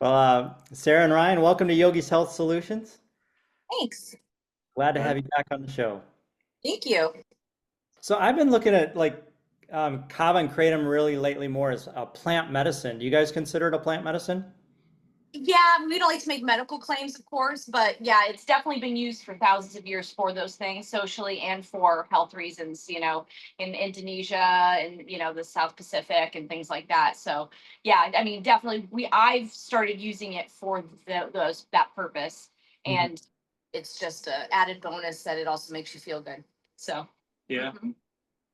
Well, Sarah and Ryan, welcome to Yogi's Health Solutions. Thanks. Glad to have you back on the show. Thank you. So I've been looking at Kava and Kratom really lately more as a plant medicine. Do you guys consider it a plant medicine? Yeah, we don't like to make medical claims, of course, but yeah, it's definitely been used for thousands of years for those things, socially and for health reasons, in Indonesia and, the South Pacific and things like that. So yeah, I mean, definitely I've started using it for that purpose. Mhm. And it's just a added bonus that it also makes you feel good. So Yeah. mhm.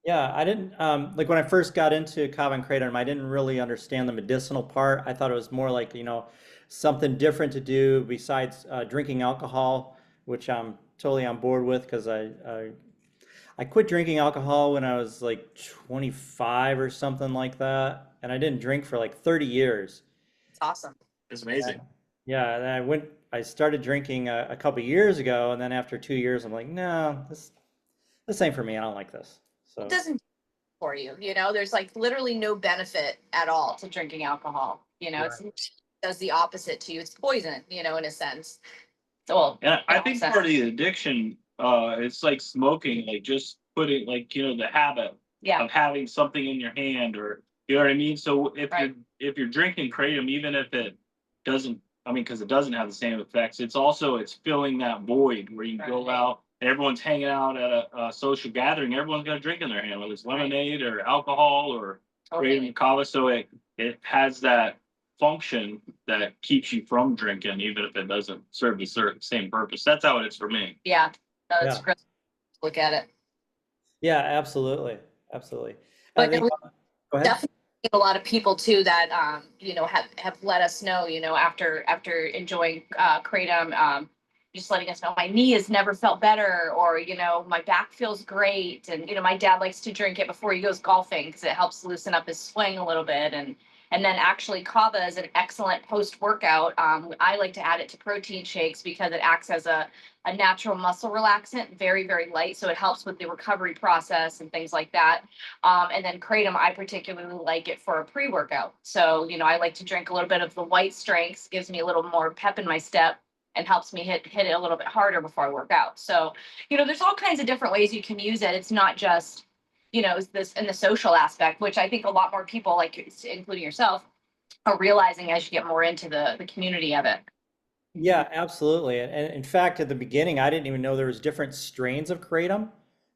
Yeah, I didn't like when I first got into Kava and Kratom, I didn't really understand the medicinal part. I thought it was more like, something different to do besides drinking alcohol, which I'm totally on board with because I quit drinking alcohol when I was like 25 or something like that, and I didn't drink for like 30 years. It's awesome. It's Yeah, amazing. yeah. And I started drinking a couple years ago, and then after 2 years, I'm like, no, this ain't for me. I don't like this. It So, doesn't for you. There's like literally no benefit at all to drinking alcohol. right. It does the opposite to you. It's poison, in a sense. So, well, And in I all think part of sense. the addiction, it's like smoking, like just putting like, the habit Yeah, of having something in your hand or you know what I mean? So right. if you're drinking kratom, even if it doesn't because it doesn't have the same effects, it's filling that void where you go Right. out and everyone's hanging out at a social gathering, everyone's got a drink in their hand, whether it's Right. lemonade or alcohol or kratom Totally. and kava. So it has that function that keeps you from drinking, even if it doesn't serve the same purpose. That's how it is for me. Yeah. No, that's Yeah. great. Look at it. Yeah, absolutely. Absolutely. I But think, go ahead. definitely a lot of people too that have let us know, after enjoying kratom, just letting us know my knee has never felt better, or my back feels great. And my dad likes to drink it before he goes golfing because it helps loosen up his swing a little bit. And then actually kava is an excellent post workout. I like to add it to protein shakes because it acts as a natural muscle relaxant, very very light, so it helps with the recovery process and things like that. And then kratom, I particularly like it for a pre-workout. So, I like to drink a little bit of the white strengths, gives me a little more pep in my step and helps me hit it a little bit harder before I work out. So, there's all kinds of different ways you can use it. It's not just, this in the social aspect, which I think a lot more people, like including yourself, are realizing as you get more into the community of it. Yeah, absolutely. And in fact, at the beginning, I didn't even know there was different strains of kratom.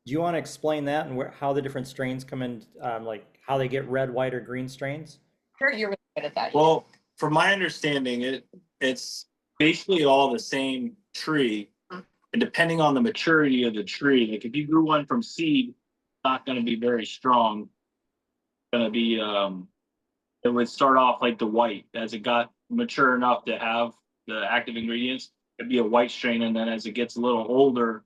Do you want to explain that and how the different strains come in, like how they get red, white, or green strains? Sure, you're really good at that. Well, from my understanding, it's basically all the same tree, Mhm. and depending on the maturity of the tree, like if you grew one from seed, it's not going to be very strong. Going to be it would start off like the white. As it got mature enough to have the active ingredients, it'd be a white strain, and then as it gets a little older,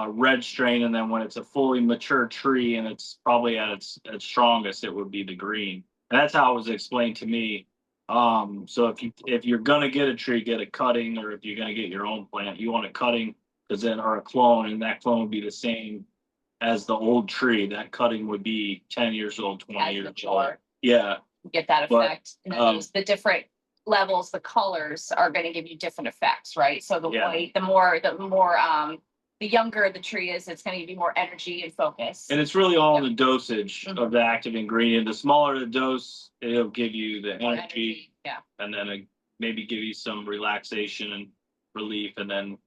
red strain, and then when it's a fully mature tree and it's probably at its strongest, it would be the green. And that's how it was explained to me. So if you're gonna get a tree, get a cutting, or if you're gonna get your own plant, you want a cutting, because then or a clone, and that clone would be the same as the old tree. That cutting would be 10 years old, 20 As years old. mature, Yeah, get that but effect. And then the different levels, the colors are going to give you different effects, right? So the yeah. white, the younger the tree is, it's going to give you more energy and focus. And it's really all in Yep. the dosage Mhm. of the active ingredient. The smaller the dose, it'll give you the More energy, Yeah. and then maybe give you some relaxation and relief. And then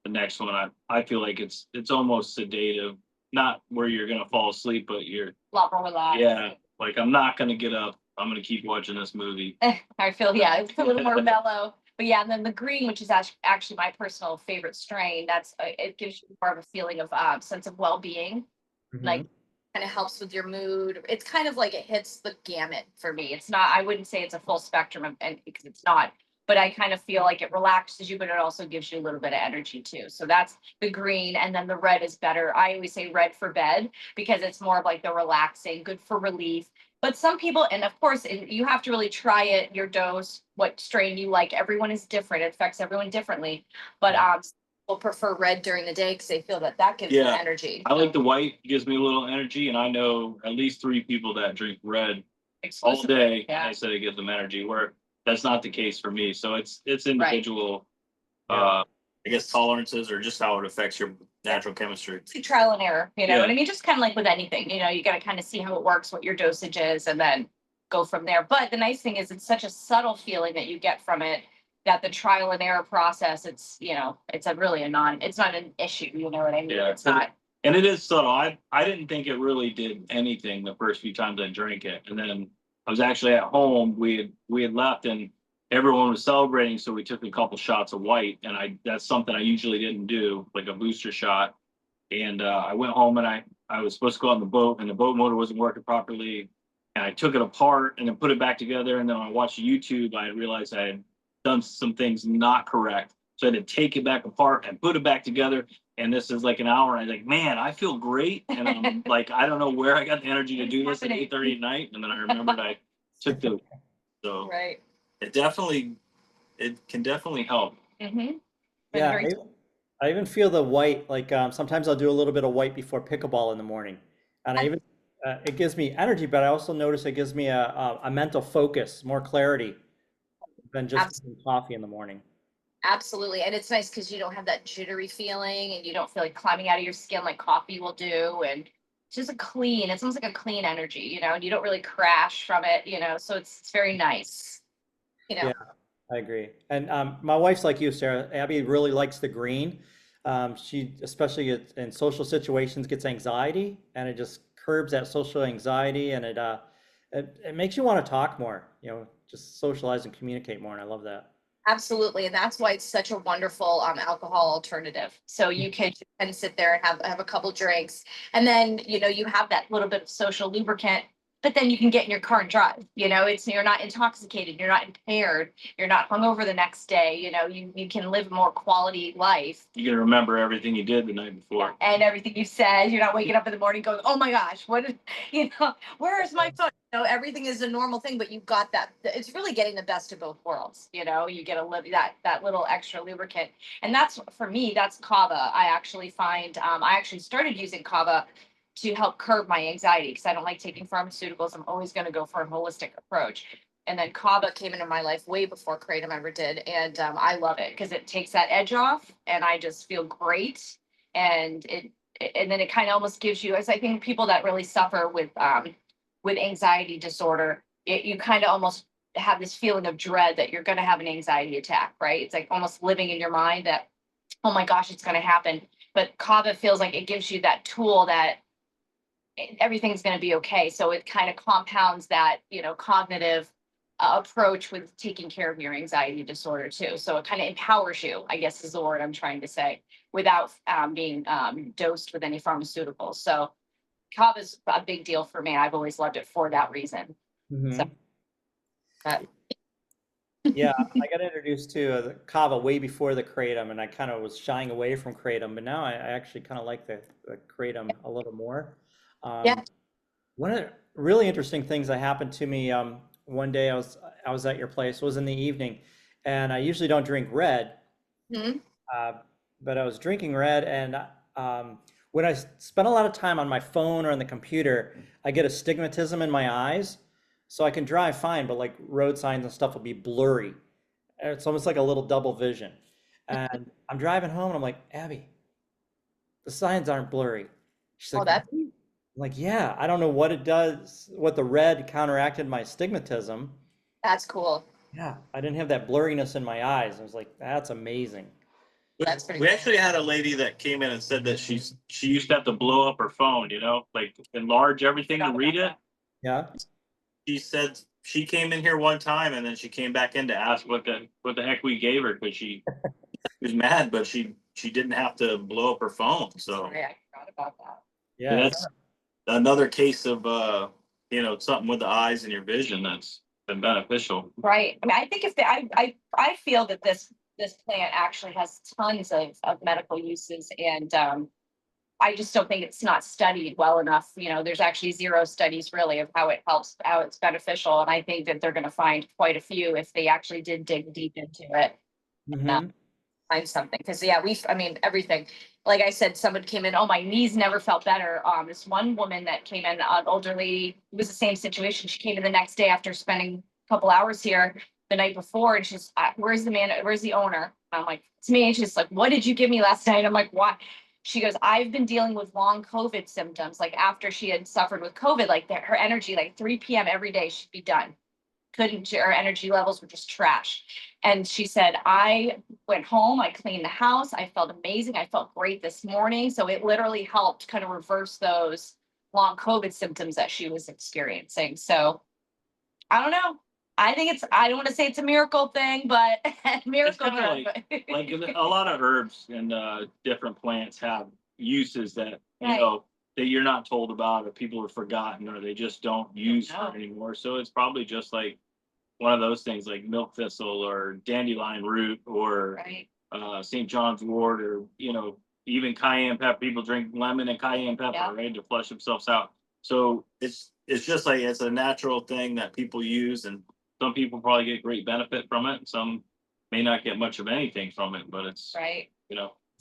the next one, I feel like it's almost sedative, not where you're gonna fall asleep, but you're A lot more relaxed. yeah, like I'm not gonna get up. I'm gonna keep watching this movie. I feel, yeah, it's a little more mellow. But yeah, and then the green, which is actually my personal favorite strain, it gives you more of a feeling of sense of well-being. Like, Hmm. kind of helps with your mood. It's kind of like it hits the gamut for me. It's not, I wouldn't say it's a full spectrum and because it's not, but I kind of feel like it relaxes you, but it also gives you a little bit of energy too. So that's the green. And then the red is better. I always say red for bed because it's more of like the relaxing, good for relief. But some people, and of course, you have to really try it, your dose, what strain you like. Everyone is different. It affects everyone differently. But will prefer red during the day because they feel that gives them Yeah, energy. I like the white. Gives me a little energy, and I know at least three people that drink red all Exclusively. day. And Yeah. they said it gives them energy. Where that's not the case for me. So it's individual. I guess tolerances or just how it affects your natural chemistry. It's trial and error, you know Yeah. what I mean? Just kind of like with anything, you know, you got to kind of see how it works, what your dosage is, and then go from there. But the nice thing is it's such a subtle feeling that you get from it that the trial and error process, it's, you know, it's it's not an issue, you know what I mean? Yeah, It's not. And it is subtle. I didn't think it really did anything the first few times I drank it. And then I was actually at home. We had left and everyone was celebrating, so we took a couple shots of white. And that's something I usually didn't do, like a booster shot. And I went home and I was supposed to go on the boat and the boat motor wasn't working properly. And I took it apart and then put it back together. And then when I watched YouTube, I realized I had done some things not correct. So I had to take it back apart and put it back together. And this is like an hour. And I was like, man, I feel great. And I'm like, I don't know where I got the energy to do this at 8:30 at night. And then I remembered I took so Right. it can definitely help. Mm-hmm. Yeah, I even feel the white, like sometimes I'll do a little bit of white before pickleball in the morning. And I even, it gives me energy, but I also notice it gives me a mental focus, more clarity than just coffee in the morning. Absolutely. And it's nice because you don't have that jittery feeling and you don't feel like climbing out of your skin like coffee will do. And it's just it's almost like a clean energy, you know, and you don't really crash from it, you know, so it's very nice, you know. Yeah, I agree. And my wife's like you, Sarah. Abby really likes the green. She, especially in social situations, gets anxiety, and it just curbs that social anxiety, and it makes you want to talk more, you know, just socialize and communicate more. And I love that. Absolutely. And that's why it's such a wonderful alcohol alternative. So you can sit there and have a couple drinks. And then, you know, you have that little bit of social lubricant, but then you can get in your car and drive. You know, you're not intoxicated, you're not impaired, you're not hungover the next day. You know, you can live a more quality life. You can remember everything you did the night before. And everything you said. You're not waking up in the morning going, oh my gosh, you know, where is my phone? You know, everything is a normal thing, but you've got that. It's really getting the best of both worlds. You know, you get that little extra lubricant. And that's, for me, that's Kava. I actually find, I actually started using Kava to help curb my anxiety because I don't like taking pharmaceuticals. I'm always going to go for a holistic approach. And then Kava came into my life way before Kratom ever did. And I love it because it takes that edge off and I just feel great. And then it kind of almost gives you, as I think people that really suffer with anxiety disorder, you kind of almost have this feeling of dread that you're going to have an anxiety attack, right? It's like almost living in your mind that, oh my gosh, it's going to happen. But Kava feels like it gives you that tool that everything's going to be okay. So it kind of compounds that, you know, cognitive approach with taking care of your anxiety disorder too. So it kind of empowers you, I guess is the word I'm trying to say, without being dosed with any pharmaceuticals. So Kava is a big deal for me. I've always loved it for that reason. Mm-hmm. So, yeah, I got introduced to the Kava way before the Kratom, and I kind of was shying away from Kratom, but now I actually kind of like the Kratom a little more. Yeah. One of the really interesting things that happened to me one day, I was at your place, it was in the evening, and I usually don't drink red, Mhm. but I was drinking red, and when I spend a lot of time on my phone or on the computer, I get astigmatism in my eyes. So I can drive fine, but like road signs and stuff will be blurry. It's almost like a little double vision. And I'm driving home and I'm like, Abby, the signs aren't blurry. She's Oh, like, that's "Really?" I'm like, yeah, I don't know what it does, what the red counteracted my astigmatism. cool. Yeah, I didn't have that blurriness in my eyes. I was like, that's amazing. That's pretty We cool. actually had a lady that came in and said that she used to have to blow up her phone, you know, like enlarge everything to read it. Yeah. She said she came in here one time and then she came back in to ask what the heck we gave her because she was mad, but she didn't have to blow up her phone. So Sorry, I forgot about that. Yeah. that's another case of you know, something with the eyes and your vision that's been beneficial. Right. I mean, I think I feel that this plant actually has tons of medical uses, and I just don't think it's not studied well enough. You know, there's actually zero studies really of how it helps, how it's beneficial, and I think that they're going to find quite a few if they actually did dig deep into it. Mm-hmm. Find something because I mean everything. Like I said, someone came in, oh, my knees never felt better. This one woman that came in, an older lady, it was the same situation. She came in the next day after spending a couple hours here, the night before, and she's, where's the owner? I'm like, it's me. And she's like, what did you give me last night? I'm like, why? She goes, I've been dealing with long COVID symptoms. Like after she had suffered with COVID, like her energy, like 3 p.m. every day, she'd be done. Her energy levels were just trash. And she said, I went home, I cleaned the house, I felt amazing, I felt great this morning. So it literally helped kind of reverse those long COVID symptoms that she was experiencing. So I don't know. I don't want to say it's a miracle thing, but It's miracle kind of drug. like a lot of herbs and different plants have uses that Right. that you're not told about, or people have forgotten, or they just don't use know. anymore. So it's probably just like one of those things, like milk thistle or dandelion root or Right. St. John's wort, or even cayenne pepper. People drink lemon and cayenne pepper, Yeah. right, to flush themselves out. So it's just like it's a natural thing that people use, and some people probably get great benefit from it. Some may not get much of anything from it, but it's Right. you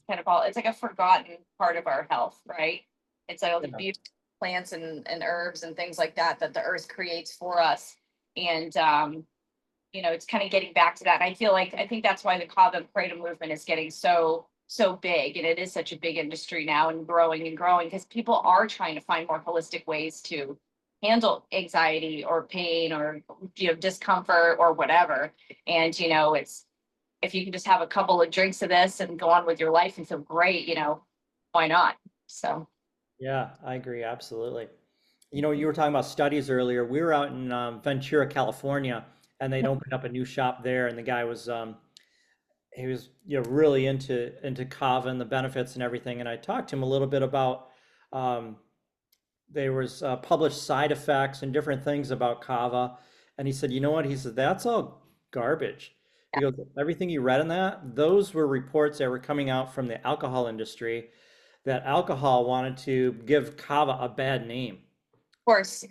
Kind of it's like a forgotten part of our health, right? It's like all the Yeah. beautiful plants and herbs and things like that that the earth creates for us. And it's kind of getting back to that. And I think that's why the Kava and Kratom movement is getting so big, and it is such a big industry now, and growing because people are trying to find more holistic ways to handle anxiety or pain or discomfort or whatever. And it's, if you can just have a couple of drinks of this and go on with your life and feel great, why not? So Yeah, I agree. Absolutely. You were talking about studies earlier. We were out in Ventura, California, and they'd opened up a new shop there, and the guy was he was really into kava and the benefits and everything. And I talked to him a little bit about um, there was published side effects and different things about kava, and he said, you know what? He said that's all garbage. He goes, everything you read in that, those were reports that were coming out from the alcohol industry that alcohol wanted to give kava a bad name. of course,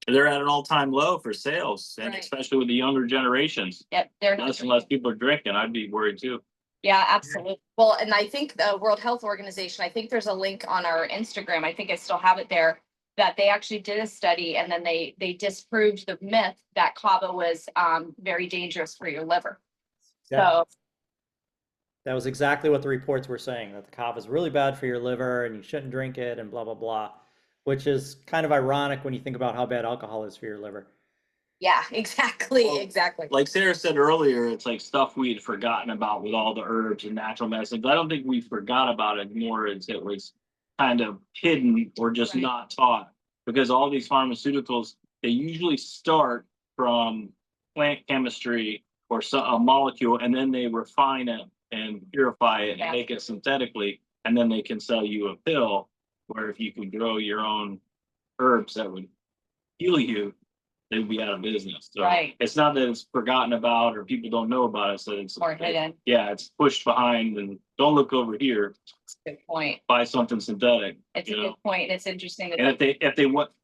they're at an all-time low for sales, and Right. especially with the younger generations. yep, they're not Less and less people are drinking. I'd be worried too. Yeah, absolutely. Well, and I think the World Health Organization, I think there's a link on our Instagram. I think I still have it there, that they actually did a study, and then they disproved the myth that kava was very dangerous for your liver. Yeah. So That was exactly what the reports were saying, that the kava is really bad for your liver and you shouldn't drink it and blah, blah, blah, which is kind of ironic when you think about how bad alcohol is for your liver. yeah, exactly, Well, exactly. Like Sarah said earlier, it's like stuff we had forgotten about with all the herbs and natural medicines. I don't think we forgot about it more as it was kind of hidden or just Right. not taught, because all these pharmaceuticals, they usually start from plant chemistry or a molecule, and then they refine it and purify it Yeah. and make it synthetically, and then they can sell you a pill, where if you could grow your own herbs that would heal you, they'd be out of business. So Right. it's not that it's forgotten about or people don't know about it. So it's More hidden. Yeah, it's pushed behind, and don't look over here. Good point. Buy something synthetic. It's a good point. And it's interesting that And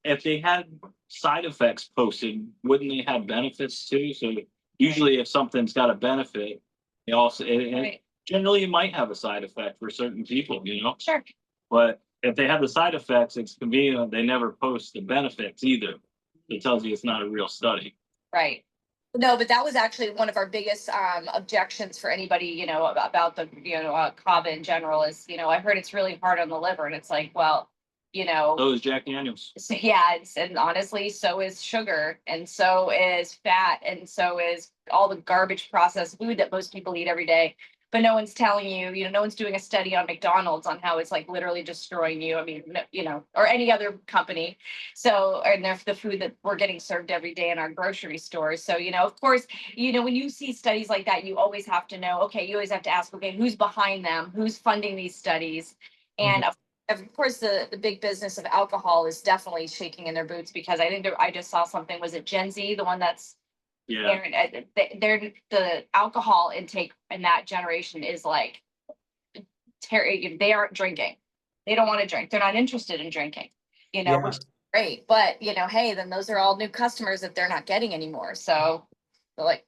if they had side effects posted, wouldn't they have benefits too? So usually, if something's got a benefit, they also Right. generally it might have a side effect for certain people. Sure. But if they have the side effects, it's convenient. They never post the benefits either. It tells you it's not a real study. Right. No, but that was actually one of our biggest objections for anybody, about the, kava in general is, I heard it's really hard on the liver, and it's like, well, So is Jack Daniels. so yeah, and honestly, so is sugar, and so is fat, and so is all the garbage processed food that most people eat every day. But no one's telling you, no one's doing a study on McDonald's on how it's like literally destroying you. I mean, or any other company. So, and the food that we're getting served every day in our grocery stores. So, of course, when you see studies like that, you always have to know, okay, you always have to ask, okay, who's behind them? Who's funding these studies? And of course, the big business of alcohol is definitely shaking in their boots, because I think I just saw something. Was it Gen Z, the one that's the alcohol intake in that generation is like they aren't drinking. They don't want to drink. They're not interested in drinking. Which is great. But hey, then those are all new customers that they're not getting anymore. So they're like.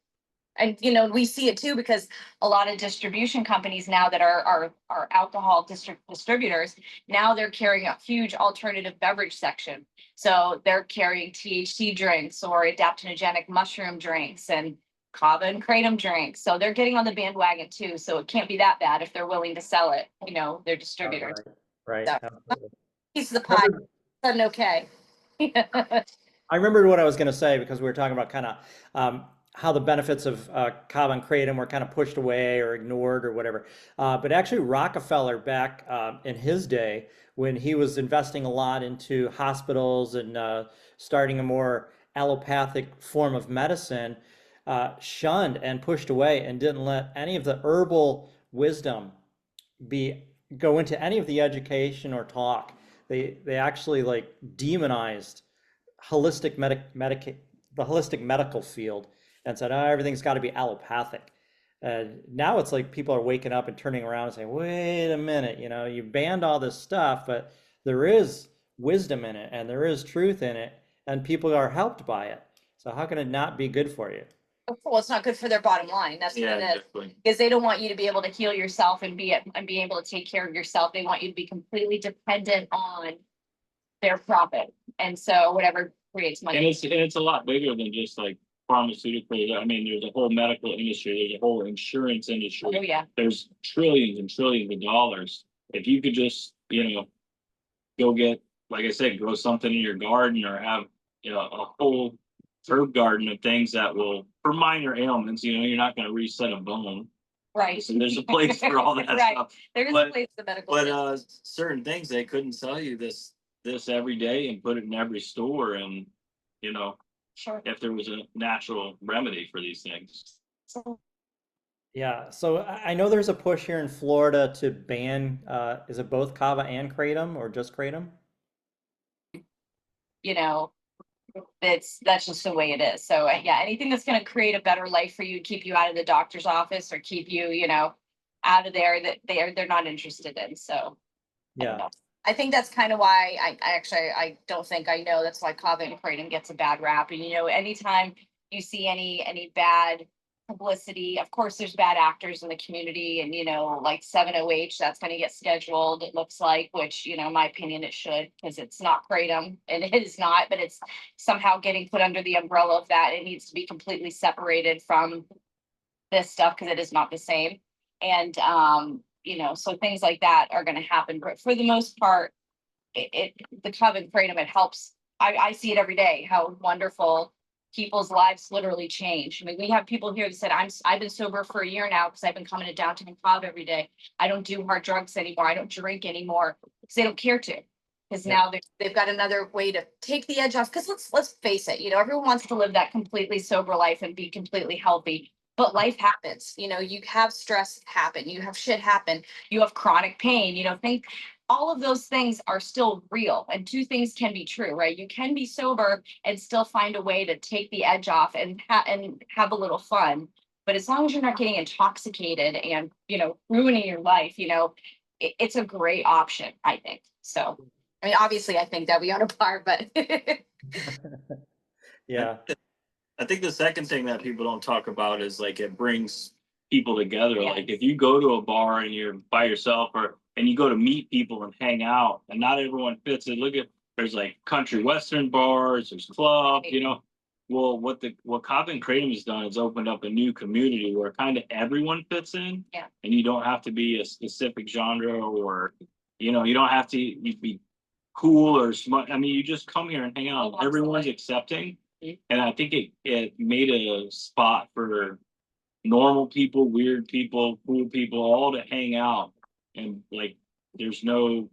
And we see it too, because a lot of distribution companies now that are alcohol distributors, now they're carrying a huge alternative beverage section. So they're carrying THC drinks or adaptogenic mushroom drinks, and Kava and Kratom drink. So they're getting on the bandwagon too. So it can't be that bad if they're willing to sell it, their distributors. Right, So absolutely. piece of the pie, sudden okay. I remembered what I was going to say because we were talking about kind of how the benefits of Kava and Kratom were kind of pushed away or ignored or whatever. But actually, Rockefeller back in his day, when he was investing a lot into hospitals and starting a more allopathic form of medicine, shunned and pushed away and didn't let any of the herbal wisdom be go into any of the education or talk. They actually like demonized holistic the holistic medical field and said, oh, everything's got to be allopathic. Now it's like people are waking up and turning around and saying, wait a minute, you banned all this stuff, but there is wisdom in it and there is truth in it, and people are helped by it. So how can it not be good for you? Well, it's not good for their bottom line. That's what it is. Exactly. Because they don't want you to be able to heal yourself and be able to take care of yourself. They want you to be completely dependent on their profit. And so whatever creates money. And it's a lot bigger than just like pharmaceuticals. I mean, there's a whole medical industry, there's a whole insurance industry. Oh yeah. There's trillions and trillions of dollars. If you could just, go get, like I said, grow something in your garden or have, a whole herb garden of things that will, for minor ailments, you're not going to reset a bone. Right. So there's a place for all that Right. stuff. There is a place for medical. But certain things they couldn't sell you this every day and put it in every store, and Sure. if there was a natural remedy for these things. Yeah, so I know there's a push here in Florida to ban, is it both Kava and Kratom or just Kratom? That's just the way it is. So yeah, anything that's going to create a better life for you, keep you out of the doctor's office or keep you, out of there, that they're not interested in. So Yeah. I think that's kind of why I don't think I know. That's why Kava and Kratom gets a bad rap. And anytime you see any bad publicity, of course there's bad actors in the community, and like 7OH, that's going to get scheduled, it looks like, which in my opinion it should, because it's not Kratom, and it is not, but it's somehow getting put under the umbrella of that. It needs to be completely separated from this stuff because it is not the same. And so things like that are going to happen, but for the most part, the Kava and Kratom, it helps. I see it every day, how wonderful people's lives literally change. I mean, we have people here that said, I've been sober for a year now because I've been coming to Downtown Kava every day. I don't do hard drugs anymore. I don't drink anymore because they don't care to. Because now they've got another way to take the edge off. Because let's face it, everyone wants to live that completely sober life and be completely healthy. But life happens. You have stress happen. You have shit happen. You have chronic pain. All of those things are still real, and two things can be true, right? You can be sober and still find a way to take the edge off and have a little fun. But as long as you're not getting intoxicated and ruining your life, it's a great option, I think. So, I mean, obviously, I think that we on a par, but Yeah. I think the second thing that people don't talk about is like it brings people together. Yes. Like if you go to a bar and you're by yourself, and you go to meet people and hang out, and not everyone fits it. There's like country western bars, there's clubs, Well, what Kava and Kratom has done is opened up a new community where kind of everyone fits in. Yeah. And you don't have to be a specific genre, or you don't have to be cool or smart. I mean, you just come here and hang out. Oh, Everyone's accepting. And I think it made a spot for normal people, weird people, cool people, all to hang out. And like there's no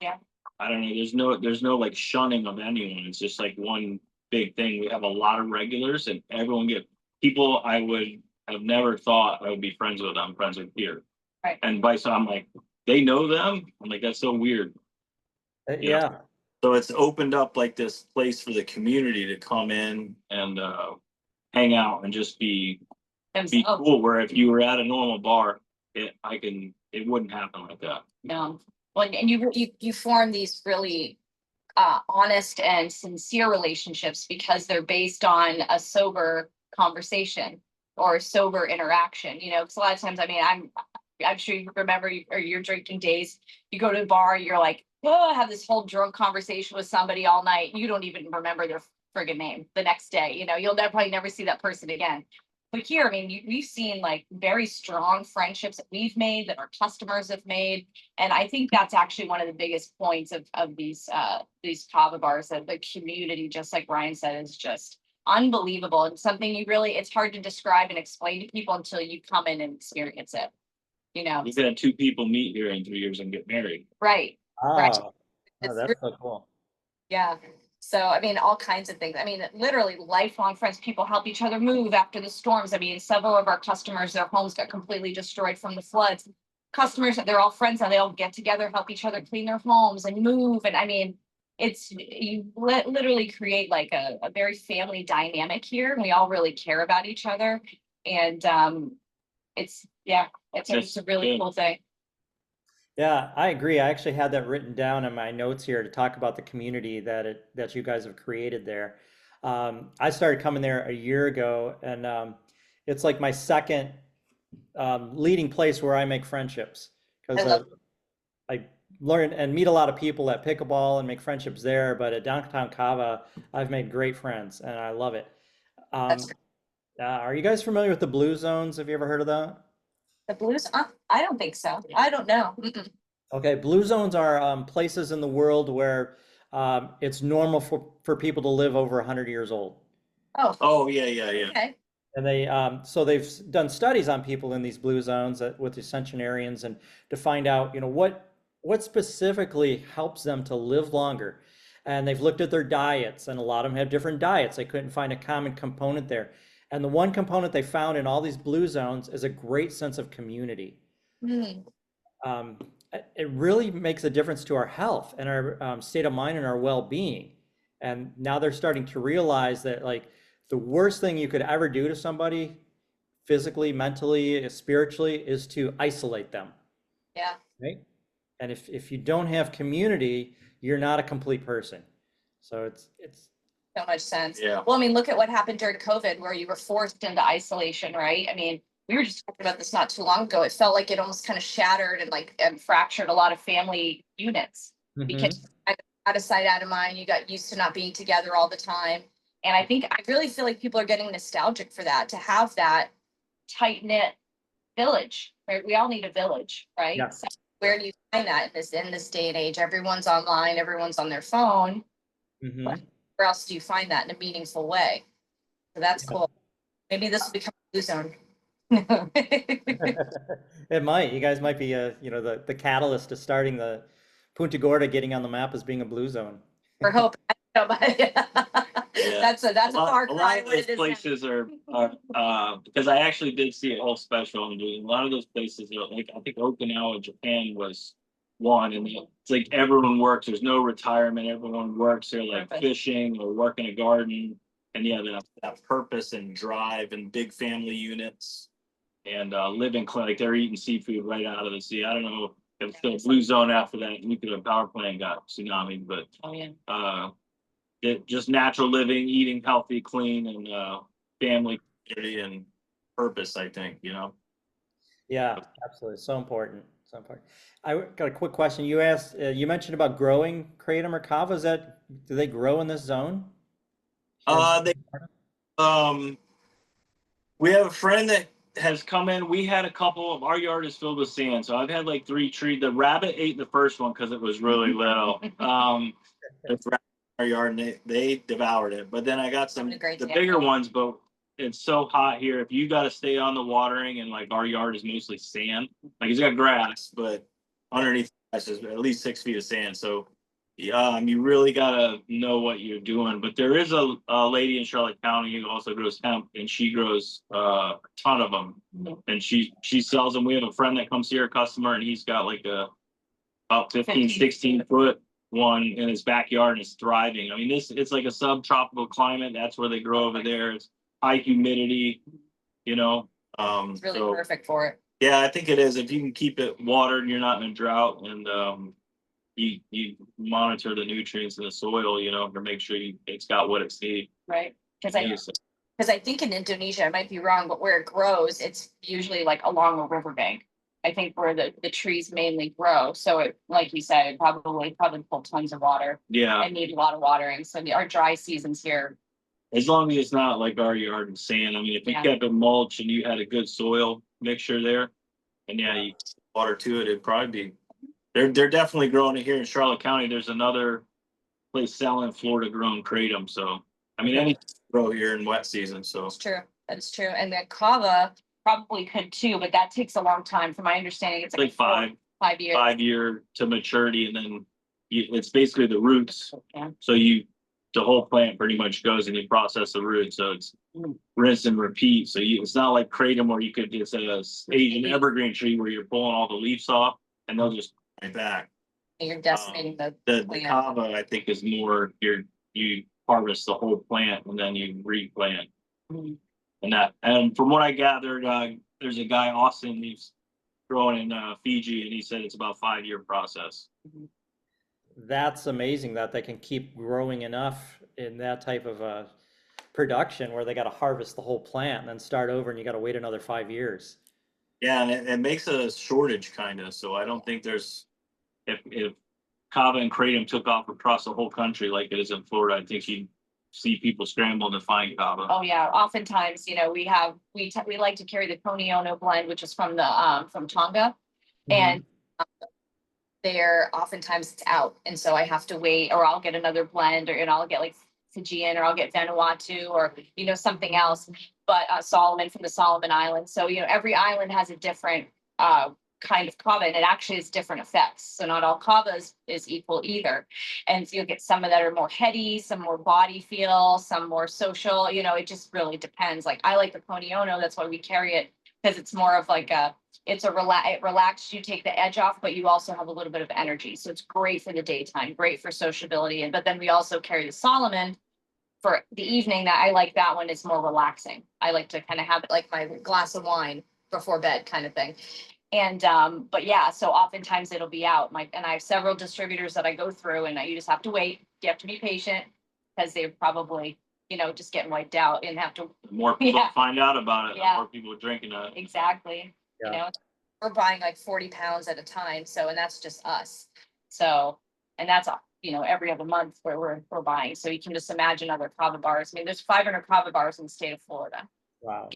I don't know, there's no like shunning of anyone. It's just like one big thing. We have a lot of regulars, and everyone people I would have never thought I would be friends with. I'm friends with here. Right. And so I'm like, they know them. I'm like, that's so weird. Yeah. So it's opened up like this place for the community to come in and hang out and just be cool. Where if you were at a normal bar, it wouldn't happen like that. No. Well, and you form these really honest and sincere relationships because they're based on a sober conversation or a sober interaction. Because a lot of times, I mean, I'm sure you remember your drinking days. You go to a bar, you're like, oh, I have this whole drunk conversation with somebody all night. You don't even remember their friggin' name the next day. You'll probably never see that person again. but here, I mean, we've seen like very strong friendships that we've made, that our customers have made. And I think that's actually one of the biggest points of these kava bars, that the community, just like Ryan said, is just unbelievable, and something it's hard to describe and explain to people until you come in and experience it, you know? We've had two people meet here in 3 years and get married. Right. Right. Oh, oh, It's that's so cool. Yeah. So, I mean, all kinds of things. I mean, literally lifelong friends. People help each other move after the storms. I mean, several of our customers, their homes got completely destroyed from the floods. Customers, they're all friends now. They all get together, help each other clean their homes and move. And I mean, you literally create like a very family dynamic here. And we all really care about each other. And it's a really cool thing. Yeah, I agree. I actually had that written down in my notes here to talk about the community that you guys have created there. I started coming there a year ago, and it's like my second leading place where I make friendships, I because love I learn and meet a lot of people at pickleball and make friendships there. But at Downtown Kava, I've made great friends, and I love it. that's Um, are you guys familiar with the Blue Zones? Have you ever heard of that? the blues. I don't think so. I don't know. Mm-mm. Okay, blue zones are places in the world where it's normal for people to live over 100 years old. Oh, yeah. Okay. And so they've done studies on people in these blue zones with the centenarians, and to find out, what specifically helps them to live longer. And they've looked at their diets, and a lot of them have different diets. They couldn't find a common component there. And the one component they found in all these blue zones is a great sense of community. Hmm. um, it really makes a difference to our health and our state of mind and our well-being. And now they're starting to realize that, like, the worst thing you could ever do to somebody, physically, mentally, spiritually, is to isolate them, Yeah. right? And if you don't have community, you're not a complete person. So it's So much sense. Yeah. Well, I mean, look at what happened during COVID, where you were forced into isolation, right? I mean, we were just talking about this not too long ago. It felt like it almost kind of shattered and fractured a lot of family units, because out of sight, out of mind. You got used to not being together all the time. And I really feel like people are getting nostalgic for that, to have that tight knit village, right? We all need a village, right? Yeah. So where do you find that in this day and age? Everyone's online, everyone's on their phone. Mhm. Where else do you find that in a meaningful way? So that's Yeah. cool. Maybe this will become a blue zone. It might. You guys might be the catalyst to starting the Punta Gorda getting on the map as being a blue zone. We're hoping. Yeah. That's a far A lot cry. of What those it is now. places are because I actually did see a whole special on doing a lot of those places are like, I think Okinawa, Japan was one, and it's like everyone works. There's no retirement. Everyone works. They're like Perfect. fishing or working a garden, and yeah, that purpose and drive and big family units and living like they're eating seafood right out of the sea. I don't know if it's the blue zone after that nuclear power plant got tsunami, but Oh yeah. just natural living, eating healthy, clean, and family, community, and purpose. I think Yeah, absolutely. So important. So important. I got a quick question. You mentioned about growing kratom or kava. Do they grow in this zone? Here in They we have a friend that has come in. We had a couple of our yard is filled with sand, so I've had like 3 trees. The rabbit ate the first one because it was really little. It's rabbit in our yard, and they devoured it. But then I got some the bigger ones, but it's so hot here. If you got to stay on the watering, and like our yard is mostly sand, like it's got grass, but underneath grass is at least 6 feet of sand. So you really gotta know what you're doing. But there is a lady in Charlotte County who also grows hemp, and she grows a ton of them, and she sells them. We have a friend that comes here, a customer, and he's got like about 15, 16 foot one in his backyard, and it's thriving. I mean, it's like a subtropical climate. That's where they grow over there. It's high humidity, It's really perfect for it. Yeah, I think it is. If you can keep it watered and you're not in a drought, and you monitor the nutrients in the soil, to make sure it's got what it's needs. Right. Because I think in Indonesia, I might be wrong, but where it grows, it's usually like along a riverbank. I think where the trees mainly grow. So it, like you said, probably pull tons of water. Yeah. And need a lot of watering. So our dry seasons here As long as it's not like our yard and sand. I mean, if you Yeah. kept it mulch and you had a good soil mixture there, and yeah, you water to it, it'd probably be. They're definitely growing it here in Charlotte County. There's another place selling Florida grown kratom. So I mean, Okay. any grow here in wet season. So That's true. That's true. And then kava probably could too, but that takes a long time. From my understanding, it's like like 5 years. 5 year to maturity, and then it's basically the roots. Yeah. So the whole plant pretty much goes and you process the roots. So it's Mm. rinse and repeat. So it's not like kratom where you could just a Asian evergreen tree where you're pulling all the leaves off and they'll just right back. And you're decimating the The plant. kava I think is more you harvest the whole plant and then you replant. Mhm. And from what I gathered, there's a guy Austin, he's growing in Fiji, and he said it's about 5 year process. That's amazing that they can keep growing enough in that type of production where they got to harvest the whole plant and then start over, and you got to wait another 5 years. Yeah, and it makes a shortage kind of. So I don't think there's if kava and kratom took off across the whole country like it is in Florida, I think you'd see people scramble to find kava. Oh yeah, oftentimes, we like to carry the Pony Ono blend, which is from Tonga, and there oftentimes it's out, and so I have to wait, or I'll get another blend, and I'll get like Fijian, or I'll get Vanuatu, or something else. But Solomon from the Solomon Islands. So every island has a different kind of kava, and it actually has different effects. So not all kava is equal either. And so you'll get some that are more heady, some more body feel, some more social. It just really depends. Like I like the Pony Ono, that's why we carry it, because it's more of like it relaxes you, take the edge off, but you also have a little bit of energy. So it's great for the daytime, great for sociability. But then we also carry the Solomon for the evening. That I like, that one is more relaxing. I like to kind of have it like my glass of wine before bed kind of thing. And but yeah, so oftentimes it'll be out. And I have several distributors that I go through, and you just have to wait. You have to be patient, because they're probably just getting wiped out, and have to. The more people find out about it, Yeah. the more people are drinking it. Exactly. Yeah. We're buying like 40 pounds at a time. So, and that's just us. So, and that's every other month where we're buying. So you can just imagine other kava bars. I mean, there's 500 kava bars in the state of Florida. Wow.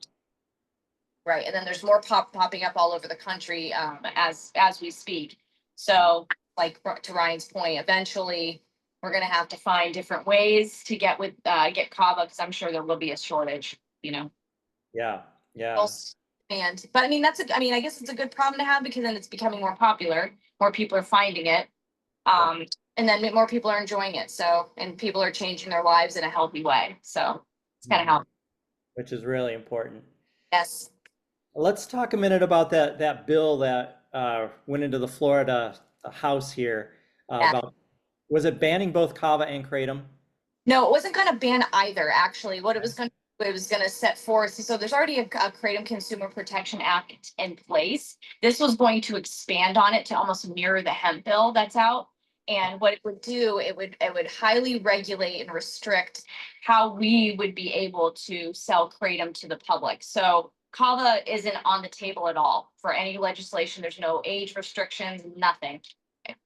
Right. And then there's more popping up all over the country as we speak. So like to Ryan's point, eventually we're going to have to find different ways to get kava, because I'm sure there will be a shortage, Yeah. But I mean, I guess it's a good problem to have, because then it's becoming more popular. More people are finding it. And then more people are enjoying it. So, and people are changing their lives in a healthy way. So it's kind of how. Which is really important. Yes. Let's talk a minute about that bill that went into the Florida House here. About, was it banning both kava and kratom? No, it wasn't going to ban either. Actually, what it was going to set forth. So there's already a Kratom Consumer Protection Act in place. This was going to expand on it to almost mirror the hemp bill that's out. And what it would do, it would highly regulate and restrict how we would be able to sell kratom to the public. So kava isn't on the table at all for any legislation. There's no age restrictions, nothing.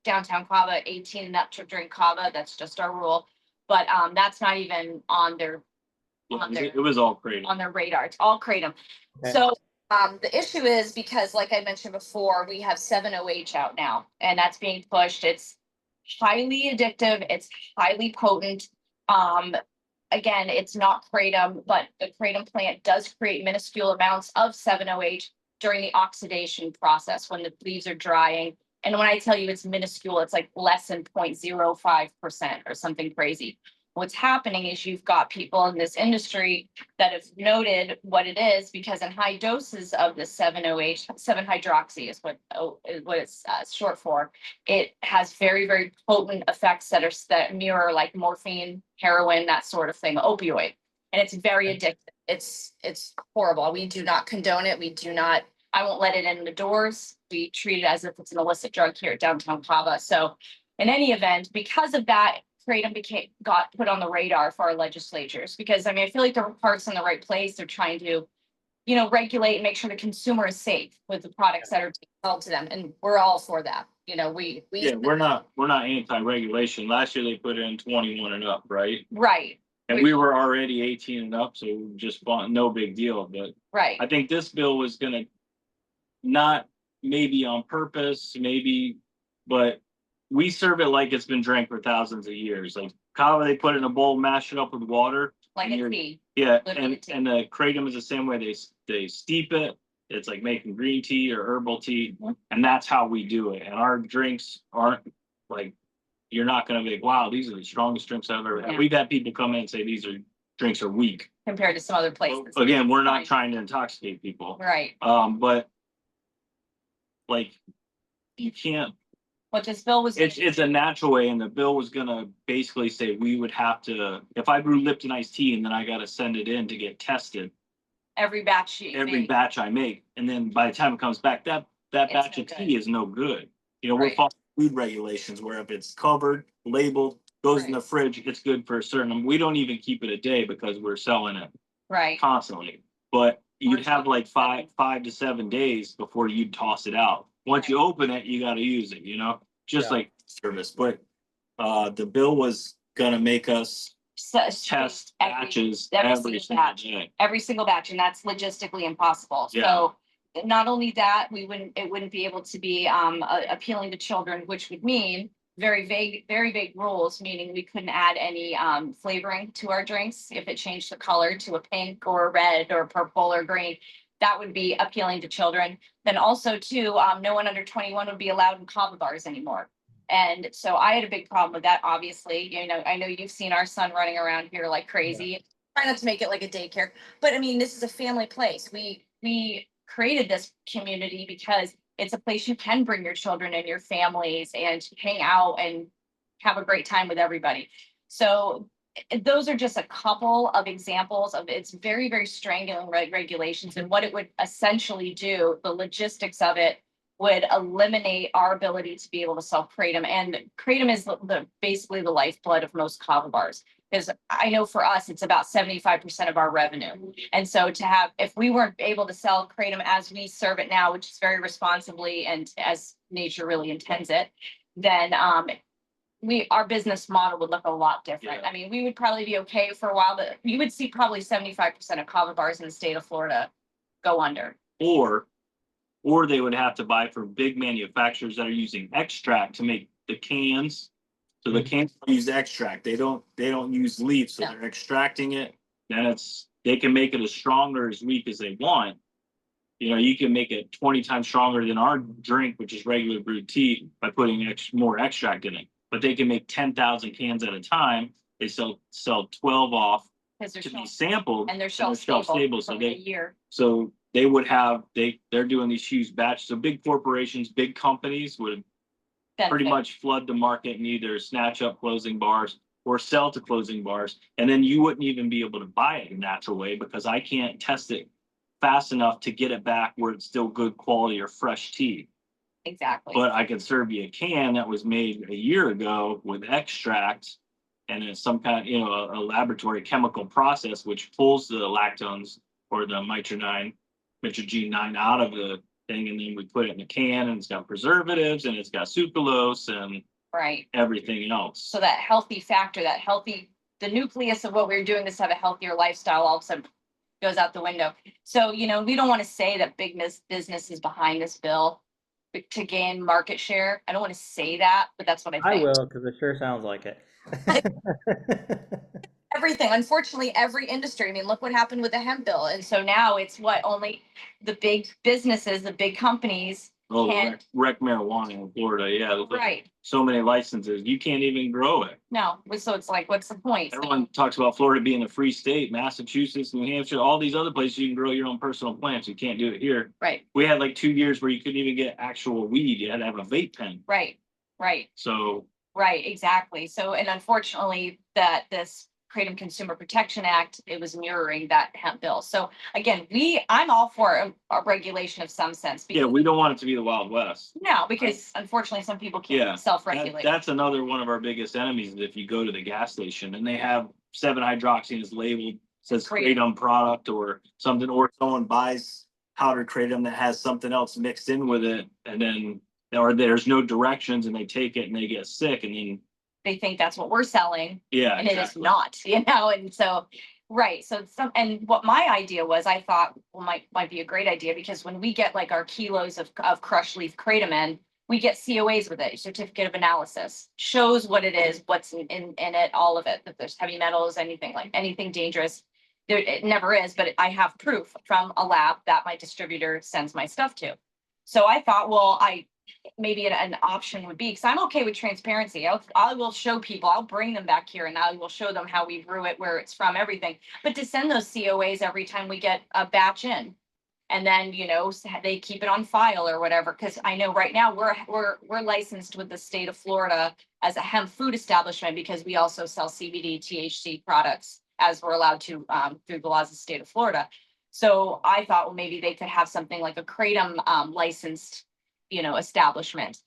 Downtown Kava, 18 and up to drink kava. That's just our rule. But that's not even on their. It was all kratom. On their radar. It's all kratom. Okay. So the issue is, because like I mentioned before, we have 7-OH out now, and that's being pushed. It's highly addictive. It's highly potent. Again, it's not kratom, but the kratom plant does create minuscule amounts of 7-OH during the oxidation process when the leaves are drying. And when I tell you it's minuscule, it's like less than 0.05% or something crazy. What's happening is you've got people in this industry that have noted what it is, because in high doses of the 7-OH, 7-hydroxy is what it's short for. It has very, very potent effects that mirror like morphine, heroin, that sort of thing, opioid. And it's very addictive. It's horrible. We do not condone it. I won't let it in the doors. We treat it as if it's an illicit drug here at Downtown Kava. So in any event, because of that, kratom got put on the radar for our legislatures, because I feel like there are parts in the right place. They're trying to, regulate and make sure the consumer is safe with the products that are being sold to them, and we're all for that. We're not anti-regulation. Last year they put in 21 and up, right? Right. And we were already 18 and up, so we just bought, no big deal. But Right. I think this bill was gonna not maybe on purpose, maybe, but we serve it like it's been drank for thousands of years. Like Kava, they put it in a bowl, mash it up with water. Like and a you're- tea. Yeah, Literally a tea. and the kratom is the same way. They steep it. It's like making green tea or herbal tea, and that's how we do it. And our drinks aren't like, you're not gonna be like, wow, these are the strongest drinks I've ever had. Yeah. We've had people come in and say these are drinks are weak. Compared to some other places. Again, we're not Fine. trying to intoxicate people. Right. But like you can't, What this bill was. it's a natural way, and the bill was gonna basically say we would have to, if I brew Lipton iced tea and then I gotta send it in to get tested, Every batch you every make. batch I make, and then by the time it comes back, that It's batch no of good. tea is no good. You know, we're Right. following food regulations where if it's covered, labeled, goes in Right. the fridge, it's good for a certain, we don't even keep it a day because we're selling it Right. constantly. But you'd We're have like talking five to 7 days before you'd toss it out. Once you open it, you gotta use it, you know, just Yeah. like service. But the bill was gonna make us test batches every single batch. day. Every single batch, and that's logistically impossible. Yeah. So not only that, it wouldn't be able to be appealing to children, which would mean very vague rules, meaning we couldn't add any flavoring to our drinks. If it changed the color to a pink or a red or purple or green, that would be appealing to children. Then also too, no one under 21 would be allowed in Kava bars anymore. And so I had a big problem with that, obviously. You know, I know you've seen our son running around here like crazy. Try not to make it like a daycare, but I mean, this is a family place. We created this community because it's a place you can bring your children and your families and hang out and have a great time with everybody. So those are just a couple of examples of its very strangling regulations, and what it would essentially do, the logistics of it would eliminate our ability to be able to sell kratom. And kratom is basically the lifeblood of most kava bars. Because I know for us, it's about 75% of our revenue. And so if we weren't able to sell kratom as we serve it now, which is very responsibly and as nature really intends it, then our business model would look a lot different. Yeah. I mean, we would probably be okay for a while, but you would see probably 75% of kava bars in the state of Florida go under. Or they would have to buy from big manufacturers that are using extract to make the cans. So the cans use extract. They don't use leaf, so No. they're extracting it. Then they can make it as strong or as weak as they want. You know, you can make it 20 times stronger than our drink, which is regular brewed tea, by putting more extract in it. But they can make 10,000 cans at a time. They sell 12 off to be sampled, and they're shelf stable So for a year. So they would have, they're doing these huge batches. So big corporations, big companies would pretty much flood the market and either snatch up closing bars or sell to closing bars. And then you wouldn't even be able to buy it in a natural way because I can't test it fast enough to get it back where it's still good quality or fresh tea. Exactly. But I could serve you a can that was made a year ago with extract, and it's some kind of, a laboratory chemical process which pulls the lactones or the mitragene 9 out of the thing, and then we put it in a can, and it's got preservatives and it's got sucralose and everything else. So that healthy factor, the nucleus of what we're doing is to have a healthier lifestyle, all of a sudden goes out the window. So, we don't want to say that big business is behind this bill to gain market share. I don't want to say that, but that's what I think. I will, because it sure sounds like it. Everything, unfortunately, every industry. I mean, look what happened with the hemp bill. And so now it's only the big businesses, the big companies can't. Rec marijuana in Florida, yeah. Right. So many licenses, you can't even grow it. No, so it's like, what's the point? Everyone talks about Florida being a free state, Massachusetts, New Hampshire, all these other places you can grow your own personal plants. You can't do it here. Right. We had like 2 years where you couldn't even get actual weed. You had to have a vape pen. Right. So. Right, exactly. So, and unfortunately this Kratom Consumer Protection Act, it was mirroring that hemp bill. So again, I'm all for a regulation of some sense. Yeah, we don't want it to be the Wild West. No, because unfortunately some people can't self-regulate. That's another one of our biggest enemies. Is if you go to the gas station and they have 7-hydroxy and it's labeled, says Kratom product or something, or someone buys powdered Kratom that has something else mixed in with it, and then or there's no directions and they take it and they get sick, and then they think that's what we're selling. Yeah, And it is exactly. not, and so, right, so and what my idea was, I thought, well, might be a great idea, because when we get like our kilos of crushed leaf kratom in, we get COAs with it, certificate of analysis, shows what it is, what's in it, all of it, that there's heavy metals, anything dangerous. There, it never is, but I have proof from a lab that my distributor sends my stuff to. So I thought, well, maybe an option would be, because I'm okay with transparency. I will show people, I'll bring them back here and I will show them how we brew it, where it's from, everything. But to send those COAs every time we get a batch in, and then, they keep it on file or whatever, because I know right now we're licensed with the state of Florida as a hemp food establishment, because we also sell CBD, THC products, as we're allowed to through the laws of the state of Florida. So I thought, well, maybe they could have something like a Kratom licensed, establishment,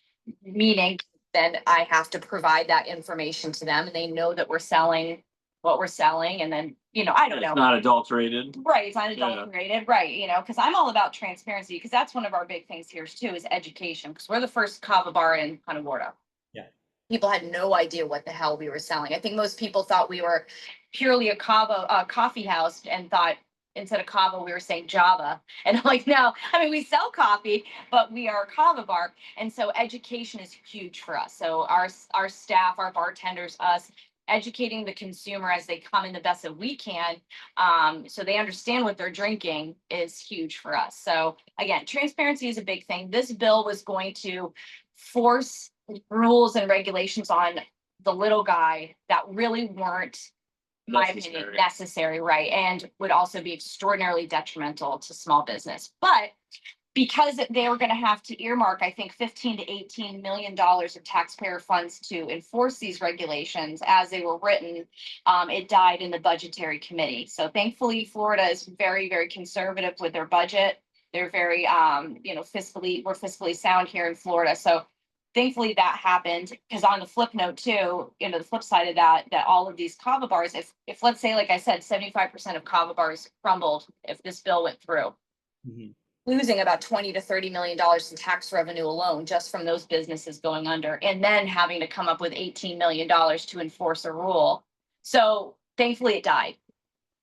meaning then I have to provide that information to them, and they know that we're selling what we're selling. And then, I don't know. It's not adulterated. Right, it's not adulterated, right, because I'm all about transparency, because that's one of our big things here too, is education, because we're the first kava bar in Punta Gorda. Yeah. People had no idea what the hell we were selling. I think most people thought we were purely a kava coffee house, and thought instead of kava we were saying Java. And I'm like, no, I mean, we sell coffee, but we are a kava bar. And so education is huge for us. So our staff, our bartenders, us, educating the consumer as they come in the best that we can, so they understand what they're drinking, is huge for us. So again, transparency is a big thing. This bill was going to force rules and regulations on the little guy that really weren't, in my opinion, necessary, right? And would also be extraordinarily detrimental to small business. But because they were going to have to earmark, I think, $15 to $18 million of taxpayer funds to enforce these regulations as they were written, it died in the budgetary committee. So thankfully, Florida is very, very conservative with their budget. They're very, we're fiscally sound here in Florida. So thankfully that happened, because on the flip note too, the flip side of that all of these kava bars, if let's say, like I said, 75% of kava bars crumbled if this bill went through. Mm-hmm. Losing about $20 to $30 million in tax revenue alone, just from those businesses going under, and then having to come up with $18 million to enforce a rule. So thankfully it died,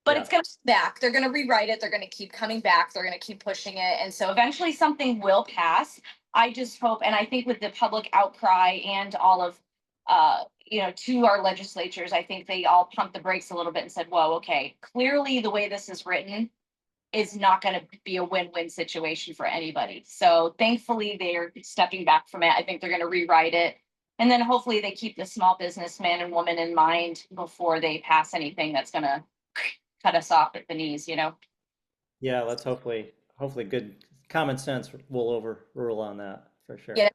but it's going to back. They're going to rewrite it. They're going to keep coming back. They're going to keep pushing it. And so eventually something will pass. I just hope, and I think with the public outcry and all of, to our legislatures, I think they all pumped the brakes a little bit and said, whoa, okay, clearly the way this is written is not going to be a win-win situation for anybody. So thankfully they're stepping back from it. I think they're going to rewrite it. And then hopefully they keep the small businessman and woman in mind before they pass anything that's going to cut us off at the knees, Yeah, let's hopefully good common sense will overrule on that for sure. Yeah.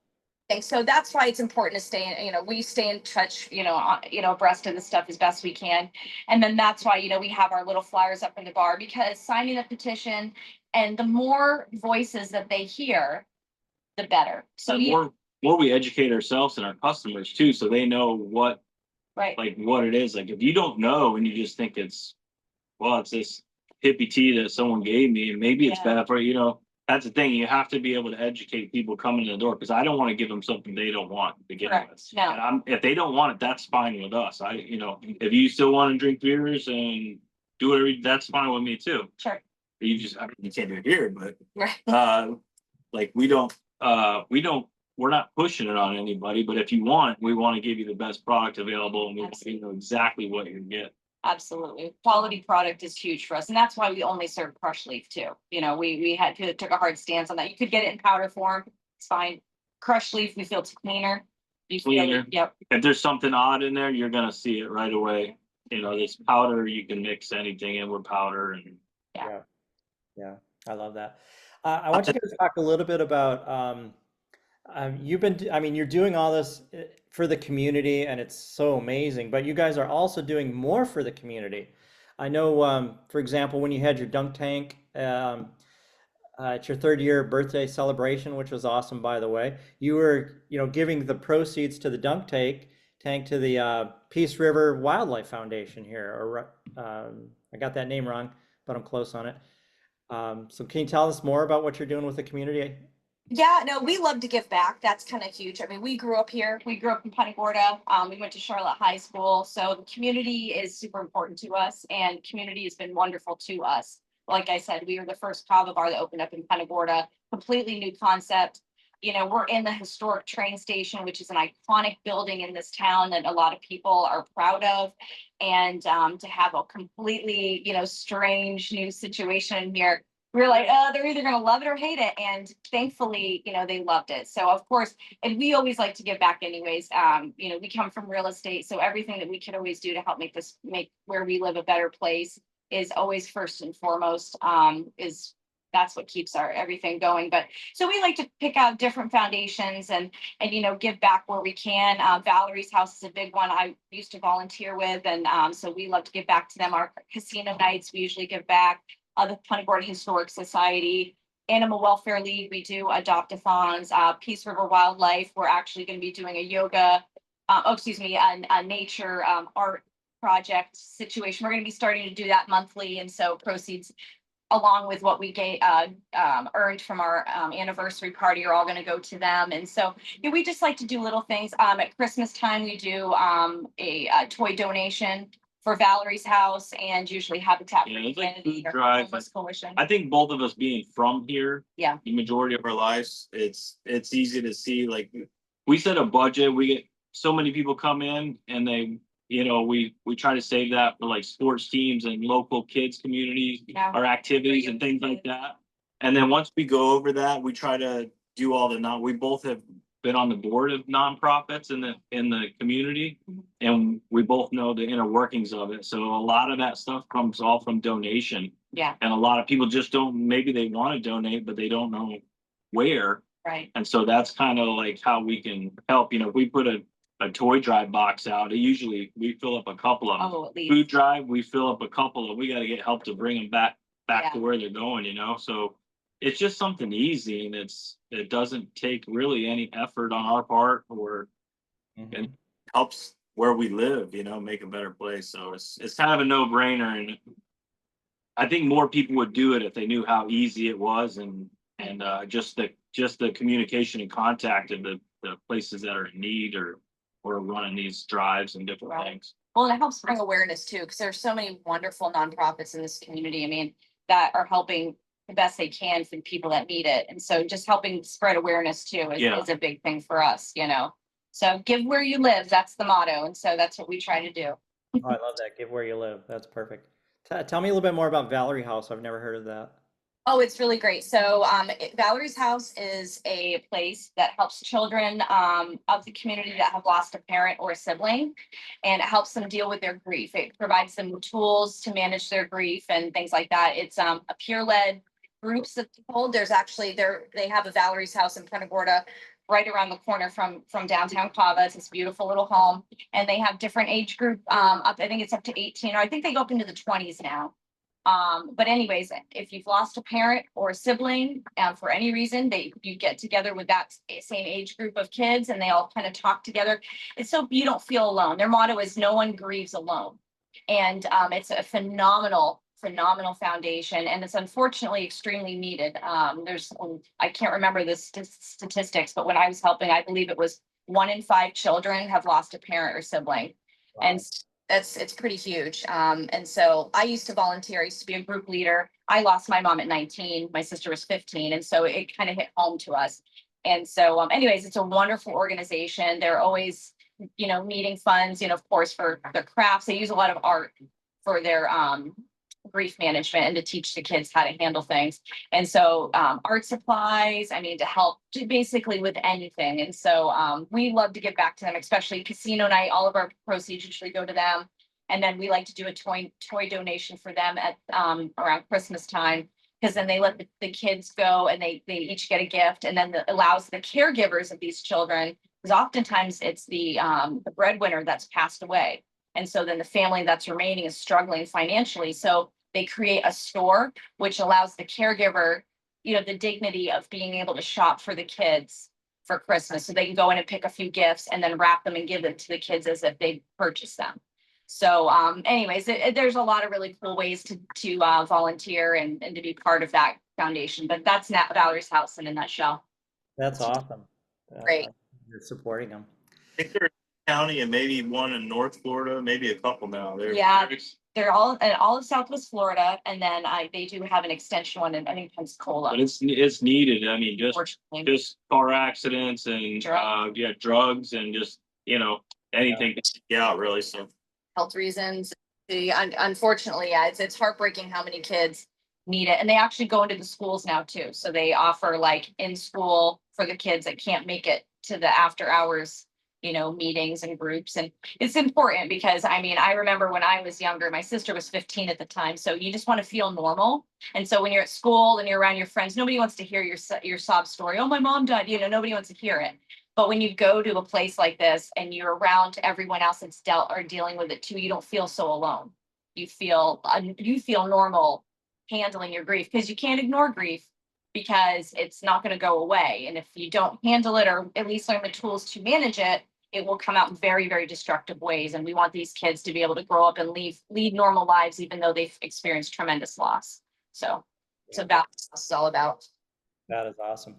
So that's why it's important to stay in, we stay in touch, abreast of the stuff as best we can. And then that's why, we have our little flyers up in the bar, because signing the petition, and the more voices that they hear, the better. So the more we educate ourselves and our customers too, so they know what, right, like what it is. Like if you don't know and you just think it's this hippie tea that someone gave me, and maybe it's bad for that's the thing. You have to be able to educate people coming in the door, because I don't want to give them something they don't want to begin with. No. And if they don't want it, that's fine with us. If you still want to drink beers and do whatever, that's fine with me too. Sure. You can't do it here, but right. we're not pushing it on anybody. But if you want, we want to give you the best product available, and we want you to know exactly what you get. Absolutely. Quality product is huge for us. And that's why we only serve crushed leaf too. We took a hard stance on that. You could get it in powder form. It's fine. Crushed leaf, we feel it's cleaner. Yep. If there's something odd in there, you're going to see it right away. This powder, you can mix anything in with powder. And yeah, I love that. I want you guys to talk a little bit about, you're doing all this for the community, and it's so amazing, but you guys are also doing more for the community. I know, for example, when you had your dunk tank, it's your 3rd year birthday celebration, which was awesome, by the way. You were, giving the proceeds to the dunk tank to the Peace River Wildlife Foundation here, or I got that name wrong, but I'm close on it. So can you tell us more about what you're doing with the community? Yeah, no, we love to give back. That's kind of huge. I mean, we grew up here. We grew up in Punta Gorda. We went to Charlotte High School. So the community is super important to us, and community has been wonderful to us. Like I said, we were the first Kava bar that opened up in Punta Gorda, completely new concept. You know, we're in the historic train station, which is an iconic building in this town that a lot of people are proud of. And to have a completely, strange new situation here, we were like, oh, they're either going to love it or hate it. And thankfully, they loved it. So, of course, and we always like to give back anyways. We come from real estate. So everything that we could always do to help make where we live a better place is always first and foremost, is that's what keeps our everything going. But so we like to pick out different foundations and give back where we can. Valerie's House is a big one I used to volunteer with, and so we love to give back to them. Our casino nights, we usually give back. The Punta Gorda Historic Society, Animal Welfare League, we do adopt-a-thons, Peace River Wildlife. We're actually going to be doing a yoga, a nature art project situation. We're going to be starting to do that monthly, and so proceeds along with what we earned from our anniversary party are all going to go to them. And so we just like to do little things. At Christmas time, we do a toy donation for Valerie's House, and usually Habitat for It's like Humanity food or drive. Homeless Coalition. I think both of us being from here, Yeah. the majority of our lives, it's easy to see. Like, we set a budget, we get so many people come in, and we try to save that for like sports teams and local kids communities, Yeah. our activities and things like that. And then once we go over that, we try to do all we both have been on the board of nonprofits in the community, and we both know the inner workings of it. So a lot of that stuff comes all from donation. Yeah. And a lot of people just maybe they want to donate, but they don't know where. Right. And so that's kind of like how we can help. If we put a toy drive box out, usually we fill up a couple of them. Oh, at least. Food drive, we fill up a couple of, we got to get help to bring them back Yeah. to where they're going, so it's just something easy, and it doesn't take really any effort on our part, or it helps where we live, make a better place. So it's kind of a no-brainer, and I think more people would do it if they knew how easy it was, and just the communication and contact of the places that are in need or running these drives and different Right. things. Well, and it helps bring awareness too, because there's so many wonderful nonprofits in this community. I mean, that are helping the best they can for the people that need it. And so just helping spread awareness too is a big thing for us, So give where you live, that's the motto. And so that's what we try to do. Oh, I love that. Give where you live. That's perfect. Tell me a little bit more about Valerie House. I've never heard of that. Oh, it's really great. So Valerie's House is a place that helps children of the community that have lost a parent or a sibling, and it helps them deal with their grief. It provides them tools to manage their grief and things like that. It's a peer-led groups of people. There's actually they have a Valerie's House in Punta Gorda right around the corner from downtown Kava. It's this beautiful little home, and they have different age group up. I think it's up to 18, or I think they go up into the 20s now. But anyways, if you've lost a parent or a sibling for any reason, you get together with that same age group of kids, and they all kind of talk together. It's so you don't feel alone. Their motto is "No one grieves alone," and it's a phenomenal foundation, and it's unfortunately extremely needed. I can't remember the statistics, but when I was helping, I believe it was 1 in 5 children have lost a parent or sibling. Wow. And it's pretty huge. And so I used to volunteer. I used to be a group leader. I lost my mom at 19. My sister was 15. And so it kind of hit home to us. And so anyways, it's a wonderful organization. They're always, needing funds, of course, for their crafts. They use a lot of art for their grief management and to teach the kids how to handle things. And so art supplies, to help basically with anything. And so we love to give back to them, especially casino night. All of our proceeds usually go to them. And then we like to do a toy donation for them at around Christmas time, because then they let the kids go and they each get a gift, and then allows the caregivers of these children, because oftentimes it's the breadwinner that's passed away. And so then the family that's remaining is struggling financially. So they create a store, which allows the caregiver, the dignity of being able to shop for the kids for Christmas. So they can go in and pick a few gifts and then wrap them and give them to the kids as if they purchased them. So anyways, there's a lot of really cool ways to volunteer and to be part of that foundation. But that's Valerie's House in a nutshell. That's awesome. Great. You're supporting them. I think there's a county and maybe one in North Florida, maybe a couple now. Yeah. They're all in all of Southwest Florida, and then they do have an extension one in Pensacola. But it's needed. I mean, Unfortunately. just car accidents and drugs and just anything to take you out really. So Health reasons. Unfortunately, yeah, it's heartbreaking how many kids need it, and they actually go into the schools now too. So they offer like in school for the kids that can't make it to the after hours, meetings and groups. And it's important because I mean, I remember when I was younger, my sister was 15 at the time. So you just want to feel normal. And so when you're at school and you're around your friends, nobody wants to hear your sob story. Oh, my mom died. Nobody wants to hear it. But when you go to a place like this and you're around everyone else that's dealing with it too, you don't feel so alone. You feel normal handling your grief, because you can't ignore grief because it's not going to go away. And if you don't handle it, or at least learn the tools to manage it, it will come out in very, very destructive ways. And we want these kids to be able to grow up and lead normal lives, even though they've experienced tremendous loss. So that's what this is all about. That is awesome.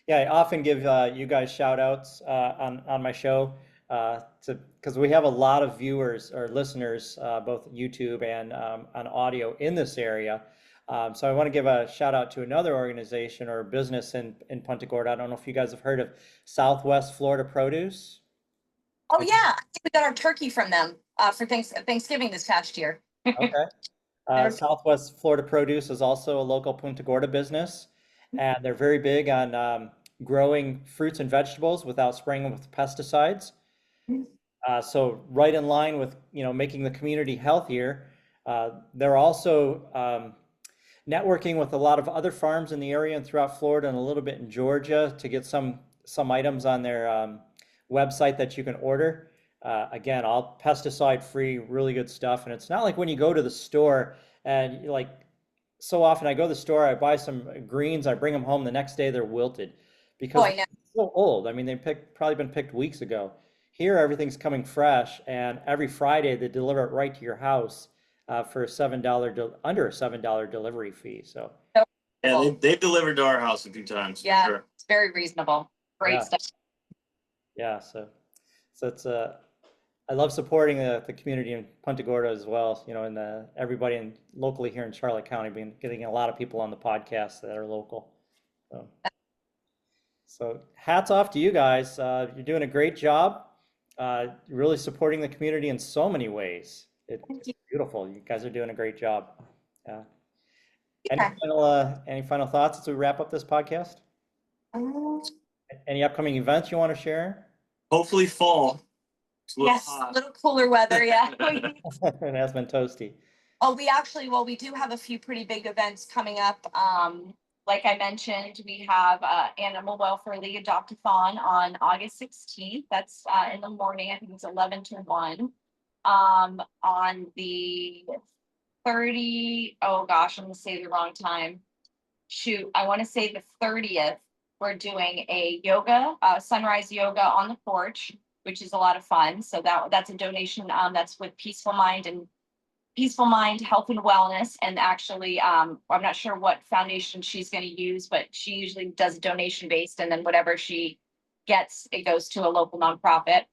Yeah, I often give you guys shout outs on my show because we have a lot of viewers or listeners, both YouTube and on audio in this area. So I want to give a shout out to another organization or business in Punta Gorda. I don't know if you guys have heard of Southwest Florida Produce. Oh yeah, I think we got our turkey from them for Thanksgiving this past year. Okay. Southwest Florida Produce is also a local Punta Gorda business, and they're very big on growing fruits and vegetables without spraying them with pesticides. So right in line with making the community healthier. They're also networking with a lot of other farms in the area and throughout Florida and a little bit in Georgia to get some items on their website that you can order. Again, all pesticide free, really good stuff. And it's not like when you go to the store and so often I go to the store, I buy some greens, I bring them home, the next day they're wilted because they're so old. I mean, probably been picked weeks ago. Here, everything's coming fresh, and every Friday they deliver it right to your house for under a $7 delivery fee. So yeah, they've delivered to our house a few times. Yeah, sure. It's very reasonable. Great stuff. Yeah, so it's I love supporting the community in Punta Gorda as well. And everybody locally here in Charlotte County, getting a lot of people on the podcast that are local. So hats off to you guys. You're doing a great job. Really supporting the community in so many ways. It's beautiful. You guys are doing a great job. Yeah. Any final thoughts as we wrap up this podcast? Any upcoming events you want to share? Hopefully fall. Yes, a little cooler weather. Yeah. It has been toasty. Oh, we do have a few pretty big events coming up. Like I mentioned, we have Animal Welfare League Adopt-a-thon on August 16th. That's in the morning. I think it's 11 to 1. On the 30, oh gosh, I'm gonna say the wrong time. Shoot, I want to say the 30th. We're doing a sunrise yoga on the porch, which is a lot of fun. So that's a donation. That's with Peaceful Mind Health and Wellness. And actually, I'm not sure what foundation she's going to use, but she usually does donation based, and then whatever she gets, it goes to a local nonprofit.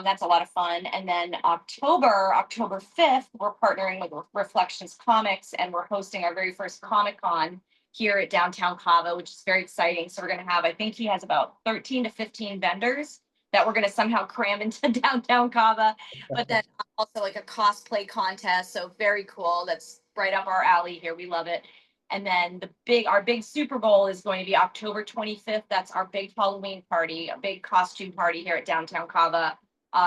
That's a lot of fun. And then October 5th, we're partnering with Reflections Comics, and we're hosting our very first Comic-Con here at Downtown Kava, which is very exciting. So we're going to have, I think he has about 13 to 15 vendors that we're going to somehow cram into Downtown Kava, but then also like a cosplay contest. So very cool. That's right up our alley here. We love it. And then our big Super Bowl is going to be October 25th. That's our big Halloween party, a big costume party here at Downtown Kava,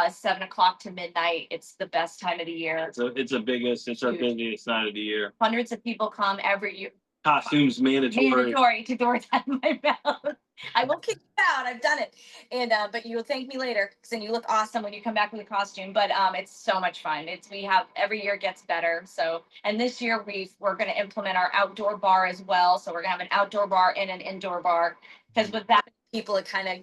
7 o'clock to midnight. It's the best time of the year. It's our busiest night of the year. Hundreds of people come every year. Costumes mandatory. Took the words out of my mouth. I will kick you out. I've done it. And but you will thank me later, because then you look awesome when you come back with a costume. But it's so much fun. We have every year gets better. So, and this year we're going to implement our outdoor bar as well. So we're going to have an outdoor bar and an indoor bar, because with that people it kind of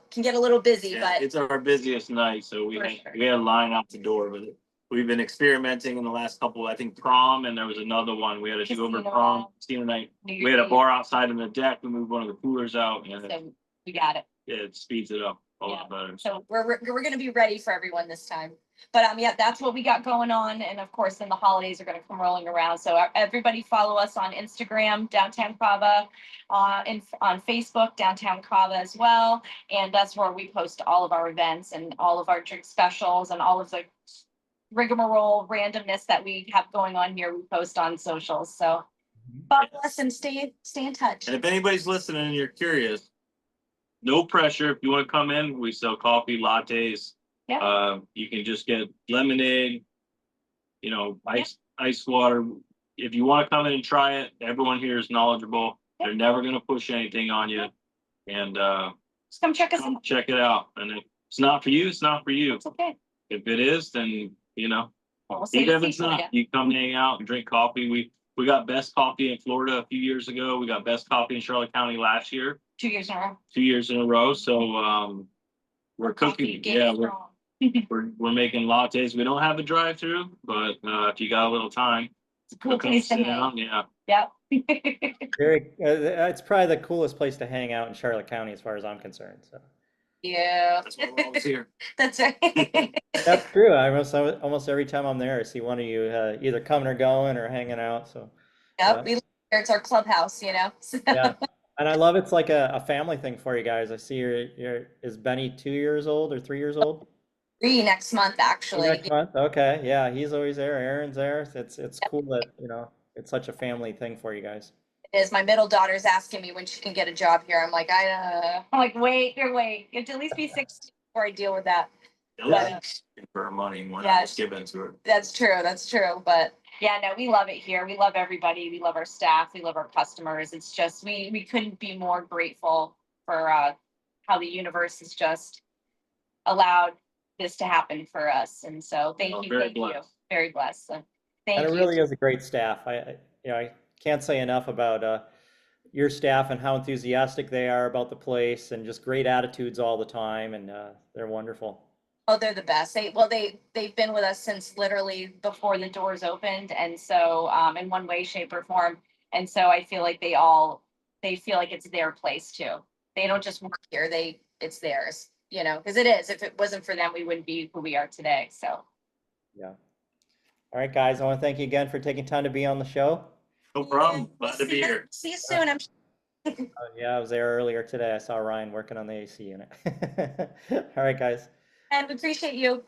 can get a little busy. Yeah, but it's our busiest night, so we had a line out the door, but we've been experimenting in the last couple. I think prom, and there was another one. We had a show over prom, casino night. We had a bar outside on the deck. We moved one of the coolers out. So You got it. Yeah, it speeds it up a lot better. So we're going to be ready for everyone this time. But yeah, that's what we got going on. And of course, then the holidays are going to come rolling around. So everybody follow us on Instagram, Downtown Kava, on Facebook, Downtown Kava as well. And that's where we post all of our events and all of our drink specials and all of the rigmarole randomness that we have going on here. We post on socials. So follow us and stay in touch. And if anybody's listening and you're curious, no pressure. If you want to come in, we sell coffee, lattes. Yeah. You can just get lemonade, ice water. If you want to come in and try it, everyone here is knowledgeable. They're never going to push anything on you. And just come check us come out. check it out. And if it's not for you, it's not for you. It's okay. If it is, then We'll save even if the it's seat for not, you come hang out and drink coffee. We got best coffee in Florida a few years ago. We got best coffee in Charlotte County last year. 2 years in a row. 2 years in a row. So we're cooking. Yeah, we're making lattes. We don't have a drive-through, but if you got a little time, It's a cool place to sit hang. down. Yeah. Yep. It's probably the coolest place to hang out in Charlotte County, as far as I'm concerned. So Yeah. That's why we're always here. That's right. that's true. Almost every time I'm there, I see one of you either coming or going or hanging out. So Yep. It's our clubhouse, yeah, and I love it's like a family thing for you guys. I see is Benny 2 years old or 3 years old? 3 next month, actually. Next month. Okay, yeah, he's always there. Aaron's there. It's cool that it's such a family thing for you guys. It is. My middle daughter's asking me when she can get a job here. I'm like, I'm like, wait. You have to at least be 16 before I deal with that. For her money, we're Yeah. not just giving it to her. That's true. But yeah, no, we love it here. We love everybody. We love our staff. We love our customers. It's just, we couldn't be more grateful for how the universe has just allowed this to happen for us. And so thank you. Very Thank you. blessed. Very blessed. So thank And it you. really is a great staff. I can't say enough about your staff and how enthusiastic they are about the place and just great attitudes all the time. And they're wonderful. Oh, they're the best. They've been with us since literally before the doors opened. And so in one way, shape, or form. And so I feel like they feel like it's their place too. They don't just work here, it's theirs, because it is. If it wasn't for them, we wouldn't be who we are today. So Yeah. All right, guys, I want to thank you again for taking time to be on the show. No problem. Glad to be here. See you soon. Yeah, I was there earlier today. I saw Ryan working on the AC unit. All right, guys. And we appreciate you.